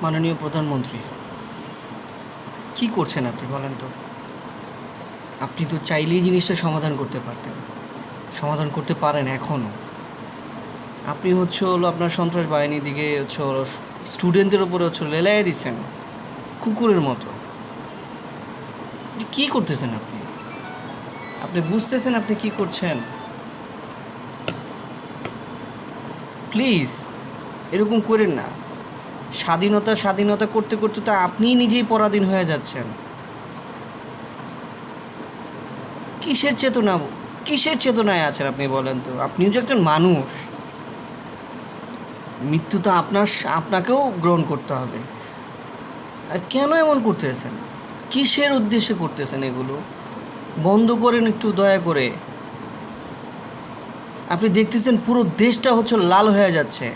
মাননীয় প্রধানমন্ত্রী, কি করছেন আপনি বলেন তো? আপনি তো চাইলেই জিনিসটা সমাধান করতে পারতেন, সমাধান করতে পারেন এখনও। আপনি আপনার সন্ত্রাস বাহিনীর দিকে স্টুডেন্টদের ওপরে লেলাইয়ে দিচ্ছেন কুকুরের মতো। কী করতেছেন আপনি? আপনি বুঝতেছেন আপনি কি করছেন? প্লিজ এরকম করেন না। স্বাধীনতা স্বাধীনতা করতে করতে তো আপনিই নিজেই পরাধীন হয়ে যাচ্ছেন। কিসের চেতনা, কিসের চেতনায় আছেন আপনি বলেন তো? আপনিও যে একজন মানুষ, মৃত্যু তো আপনাকেও গ্রহণ করতে হবে। আর কেন এমন করতেছেন? কিসের উদ্দেশ্যে করতেছেন এগুলো? বন্ধ করেন একটু দয়া করে। আপনি দেখতেছেন পুরো দেশটা লাল হয়ে যাচ্ছে।